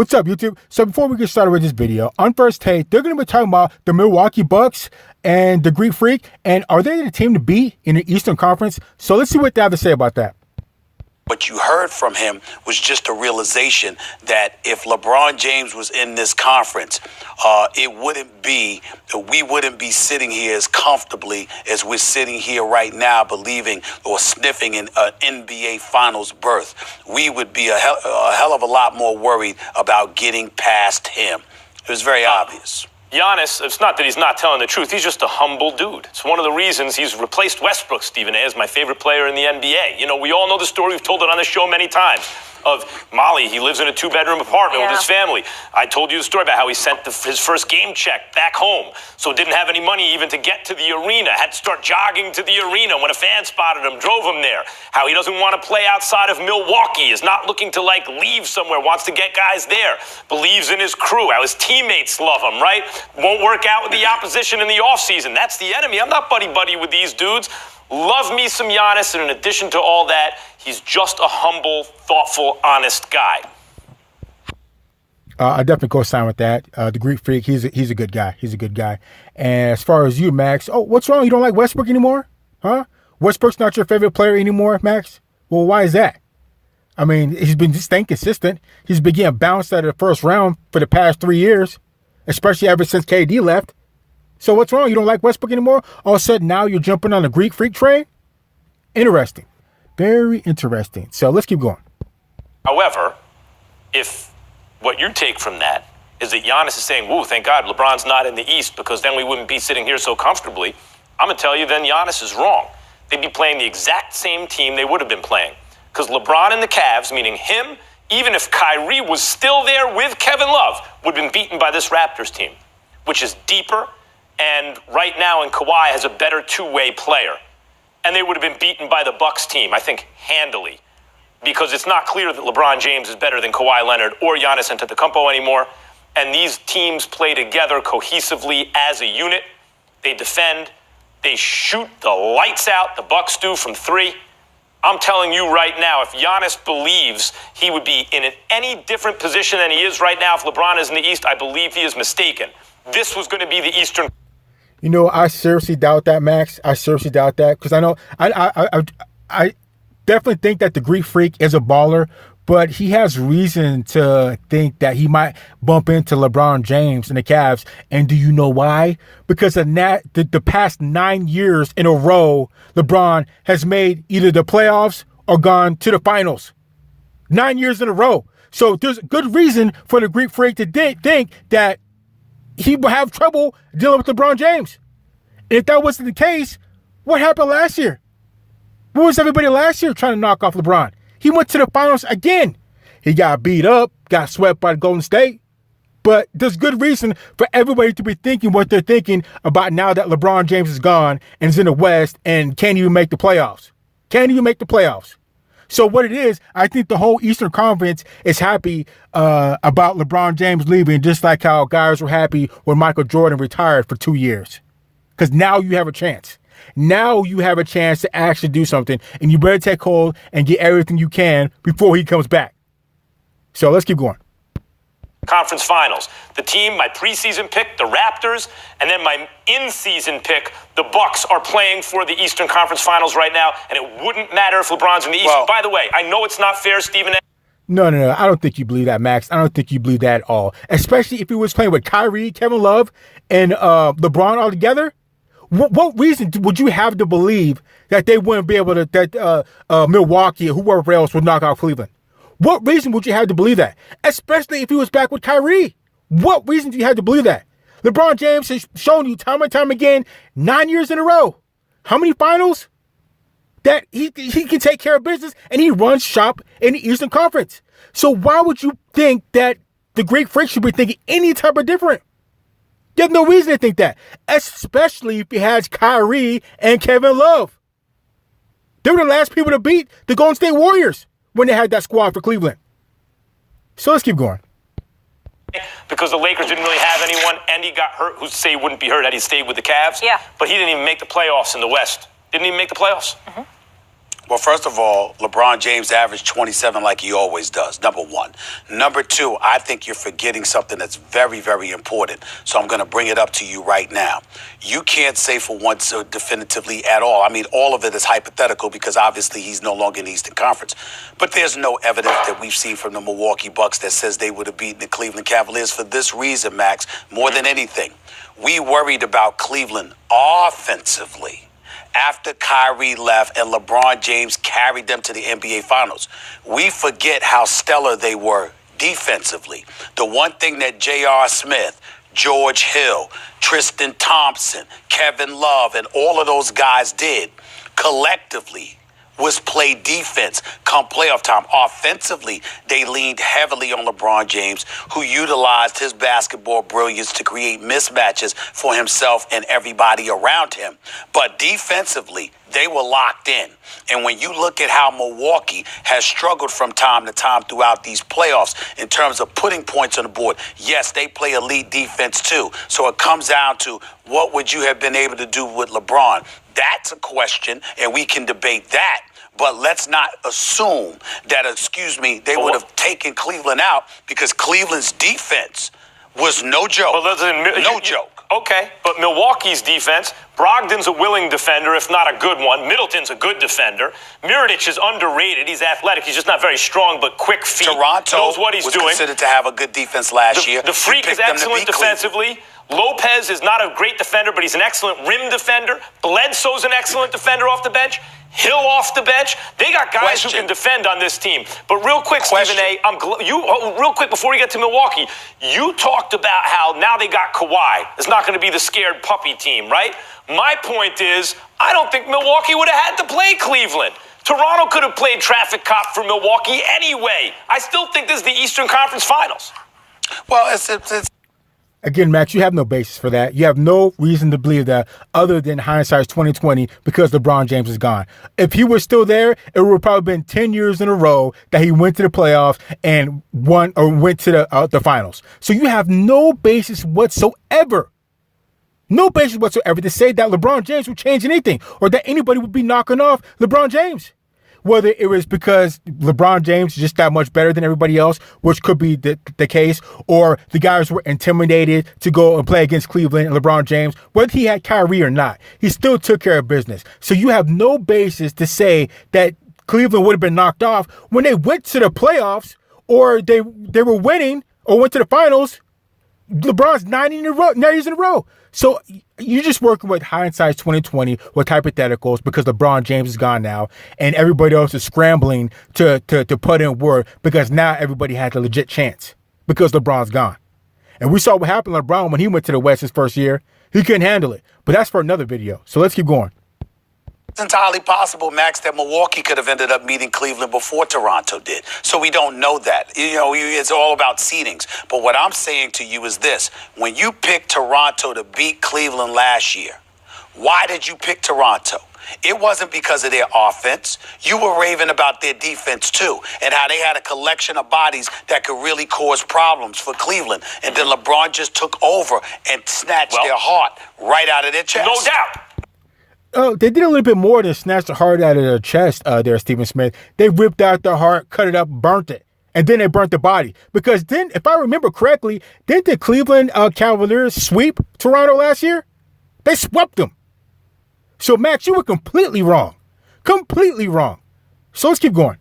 What's up, YouTube? So before we get started with this video, on First Take, they're going to be talking about the Milwaukee Bucks and the Greek Freak, and are they the team to beat in the Eastern Conference? So let's see what they have to say about that. What you heard from him was just a realization that if LeBron James was in this conference, we wouldn't be sitting here as comfortably as we're sitting here right now, believing or sniffing an NBA Finals berth. We would be a hell of a lot more worried about getting past him. It was very obvious. Giannis, it's not that he's not telling the truth. He's just a humble dude. It's one of the reasons he's replaced Westbrook, Stephen A., as my favorite player in the NBA. You know, we all know the story. We've told it on the show many times of Molly. He lives in a 2-bedroom apartment with his family. I told you the story about how he sent his first game check back home, so didn't have any money even to get to the arena. Had to start jogging to the arena when a fan spotted him, drove him there. How he doesn't want to play outside of Milwaukee, is not looking to leave somewhere, wants to get guys there, believes in his crew, how his teammates love him, right? Won't work out with the opposition in the offseason. That's the enemy. I'm not buddy-buddy with these dudes. Love me some Giannis, and in addition to all that, he's just a humble, thoughtful, honest guy. I definitely co-sign with that. The Greek Freak, he's a good guy. He's a good guy. And as far as you, Max, what's wrong? You don't like Westbrook anymore? Huh? Westbrook's not your favorite player anymore, Max? Well, why is that? I mean, he's been just staying consistent. He's been getting bounced out of the first round for the past 3 years, especially ever since KD left. So what's wrong? You don't like Westbrook anymore? All of a sudden now you're jumping on the Greek Freak train? Interesting. Very interesting. So let's keep going. However, if what you take from that is that Giannis is saying, woo, thank God LeBron's not in the East because then we wouldn't be sitting here so comfortably, I'm going to tell you then Giannis is wrong. They'd be playing the exact same team they would have been playing. Because LeBron and the Cavs, meaning him, even if Kyrie was still there with Kevin Love, would have been beaten by this Raptors team, which is deeper. And right now, and Kawhi has a better two-way player. And they would have been beaten by the Bucks team, I think, handily. Because it's not clear that LeBron James is better than Kawhi Leonard or Giannis Antetokounmpo anymore. And these teams play together cohesively as a unit. They defend. They shoot the lights out. The Bucks do from 3. I'm telling you right now, if Giannis believes he would be in any different position than he is right now if LeBron is in the East, I believe he is mistaken. This was going to be the Eastern. You know, I seriously doubt that, Max. I seriously doubt that because I know I definitely think that the Greek Freak is a baller, but he has reason to think that he might bump into LeBron James and the Cavs. And do you know why? Because the past 9 years in a row, LeBron has made either the playoffs or gone to the finals. 9 years in a row. So there's good reason for the Greek Freak to think that he will have trouble dealing with LeBron James. And if that wasn't the case, what happened last year? What was everybody last year trying to knock off LeBron? He went to the finals again. He got beat up, got swept by Golden State. But there's good reason for everybody to be thinking what they're thinking about now that LeBron James is gone and is in the West and can't even make the playoffs. Can't even make the playoffs. So what it is, I think the whole Eastern Conference is happy about LeBron James leaving, just like how guys were happy when Michael Jordan retired for 2 years. Because now you have a chance. Now you have a chance to actually do something, and you better take hold and get everything you can before he comes back. So let's keep going. Conference Finals. The team, my preseason pick, the Raptors, and then my in-season pick, the Bucks, are playing for the Eastern Conference Finals right now, and it wouldn't matter if LeBron's in the East. Well, by the way, I know it's not fair, Stephen A. No. I don't think you believe that, Max. I don't think you believe that at all. Especially if he was playing with Kyrie, Kevin Love, and LeBron all together. What reason would you have to believe that they wouldn't be able to, that Milwaukee or whoever else would knock out Cleveland? What reason would you have to believe that? Especially if he was back with Kyrie. What reason do you have to believe that? LeBron James has shown you time and time again, 9 years in a row. How many finals? That he can take care of business and he runs shop in the Eastern Conference. So why would you think that the Greek Freak should be thinking any type of different? You have no reason to think that. Especially if he has Kyrie and Kevin Love. They were the last people to beat the Golden State Warriors when they had that squad for Cleveland. So let's keep going. Because the Lakers didn't really have anyone, and he got hurt. Who's to say he wouldn't be hurt had he stayed with the Cavs? Yeah. But he didn't even make the playoffs in the West. Didn't even make the playoffs. Mm-hmm. Well, first of all, LeBron James averaged 27 like he always does, number one. Number two, I think you're forgetting something that's very, very important. So I'm going to bring it up to you right now. You can't say for once definitively at all. I mean, all of it is hypothetical because obviously he's no longer in the Eastern Conference. But there's no evidence that we've seen from the Milwaukee Bucks that says they would have beaten the Cleveland Cavaliers for this reason, Max, more than anything. We worried about Cleveland offensively after Kyrie left and LeBron James carried them to the NBA Finals. We forget how stellar they were defensively. The one thing that J.R. Smith, George Hill, Tristan Thompson, Kevin Love, and all of those guys did collectively was play defense come playoff time. Offensively, they leaned heavily on LeBron James, who utilized his basketball brilliance to create mismatches for himself and everybody around him. But defensively, they were locked in. And when you look at how Milwaukee has struggled from time to time throughout these playoffs in terms of putting points on the board, yes, they play elite defense too. So it comes down to what would you have been able to do with LeBron? That's a question, and we can debate that. But let's not assume that, they would have taken Cleveland out because Cleveland's defense was no joke. No joke. Okay, but Milwaukee's defense, Brogdon's a willing defender, if not a good one. Middleton's a good defender. Mirotic is underrated. He's athletic. He's just not very strong, but quick feet. Toronto knows what he's was doing. Considered to have a good defense last year. The Freak is excellent defensively. Lopez is not a great defender, but he's an excellent rim defender. Bledsoe's an excellent defender off the bench. Hill off the bench. They got guys who can defend on this team. But real quick, Stephen A., real quick before we get to Milwaukee, you talked about how now they got Kawhi. It's not going to be the scared puppy team, right? My point is, I don't think Milwaukee would have had to play Cleveland. Toronto could have played traffic cop for Milwaukee anyway. I still think this is the Eastern Conference Finals. Well, it's Again, Max, you have no basis for that. You have no reason to believe that other than hindsight's 2020 because LeBron James is gone. If he was still there, it would have probably been 10 years in a row that he went to the playoffs and won or went to the finals. So you have no basis whatsoever. No basis whatsoever to say that LeBron James would change anything or that anybody would be knocking off LeBron James. Whether it was because LeBron James is just that much better than everybody else, which could be the case, or the guys were intimidated to go and play against Cleveland and LeBron James, whether he had Kyrie or not, he still took care of business. So you have no basis to say that Cleveland would have been knocked off when they went to the playoffs or they were winning or went to the finals. LeBron's 9 years in a row. So you're just working with hindsight 2020 with hypotheticals because LeBron James is gone now and everybody else is scrambling to put in work because now everybody has a legit chance because LeBron's gone. And we saw what happened to LeBron when he went to the West his first year. He couldn't handle it. But that's for another video. So let's keep going. It's entirely possible, Max, that Milwaukee could have ended up meeting Cleveland before Toronto did. So we don't know that. It's all about seedings. But what I'm saying to you is this. When you picked Toronto to beat Cleveland last year, why did you pick Toronto? It wasn't because of their offense. You were raving about their defense, too, and how they had a collection of bodies that could really cause problems for Cleveland. And then LeBron just took over and snatched their heart right out of their chest. No doubt. Oh, they did a little bit more than snatch the heart out of their chest there, Stephen Smith. They ripped out the heart, cut it up, burnt it. And then they burnt the body. Because then, if I remember correctly, didn't the Cleveland Cavaliers sweep Toronto last year? They swept them. So, Max, you were completely wrong. Completely wrong. So let's keep going.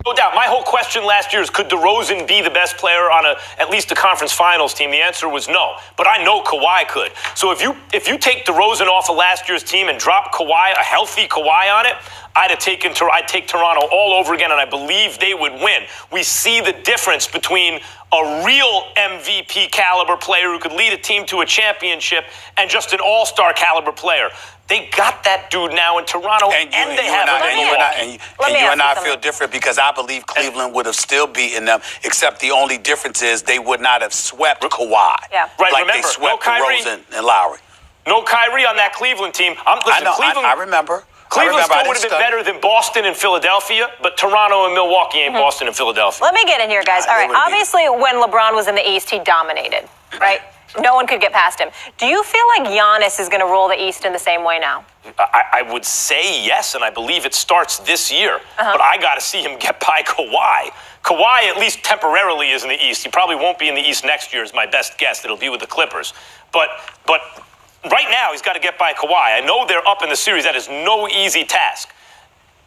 No doubt. My whole question last year is, could DeRozan be the best player on at least a conference finals team? The answer was no. But I know Kawhi could. So if you take DeRozan off of last year's team and drop Kawhi, a healthy Kawhi on it, I'd take Toronto all over again, and I believe they would win. We see the difference between a real MVP caliber player who could lead a team to a championship and just an all-star caliber player. They got that dude now in Toronto, and they have him. And you and I feel different because I believe Cleveland would have still beaten them, except the only difference is they would not have swept Kawhi. Yeah. Right, like remember, they swept no Kyrie, DeRozan and Lowry. No Kyrie on that Cleveland team. Cleveland, I remember. Cleveland still would have been better than Boston and Philadelphia, but Toronto and Milwaukee ain't Boston and Philadelphia. Let me get in here, guys. All right, obviously when LeBron was in the East, he dominated, right? No one could get past him. Do you feel like Giannis is going to rule the East in the same way now? I would say yes, and I believe it starts this year. But I got to see him get by Kawhi. Kawhi, at least temporarily, is in the East. He probably won't be in the East next year, is my best guess. It'll be with the Clippers. But right now, he's got to get by Kawhi. I know they're up in the series. That is no easy task.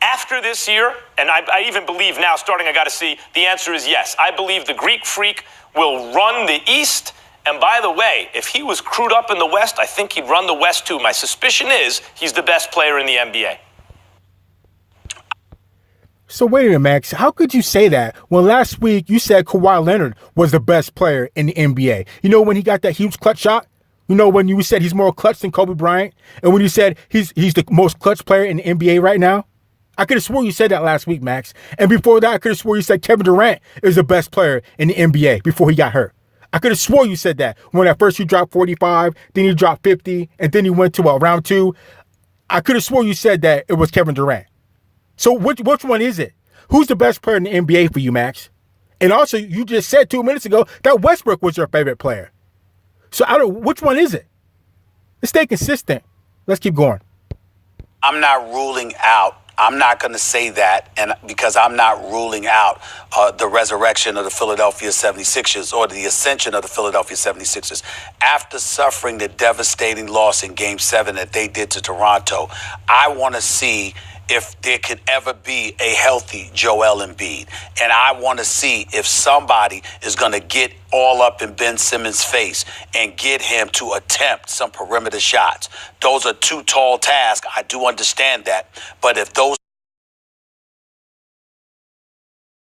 After this year, and I even believe now, starting I got to see, the answer is yes. I believe the Greek Freak will run the East. And by the way, if he was crewed up in the West, I think he'd run the West too. My suspicion is he's the best player in the NBA. So wait a minute, Max. How could you say that when last week you said Kawhi Leonard was the best player in the NBA? You know, when he got that huge clutch shot? You know, when you said he's more clutch than Kobe Bryant? And when you said he's the most clutch player in the NBA right now? I could have sworn you said that last week, Max. And before that, I could have sworn you said Kevin Durant is the best player in the NBA before he got hurt. I could have sworn you said that when at first you dropped 45, then you dropped 50, and then you went to round 2. I could have sworn you said that it was Kevin Durant. So which one is it? Who's the best player in the NBA for you, Max? And also, you just said 2 minutes ago that Westbrook was your favorite player. So which one is it? Let's stay consistent. Let's keep going. I'm not ruling out. I'm not going to say that, and because I'm not ruling out the resurrection of the Philadelphia 76ers or the ascension of the Philadelphia 76ers. After suffering the devastating loss in Game 7 that they did to Toronto, I want to see if there could ever be a healthy Joel Embiid. And I want to see if somebody is going to get all up in Ben Simmons' face and get him to attempt some perimeter shots. Those are two tall tasks. I do understand that. But if those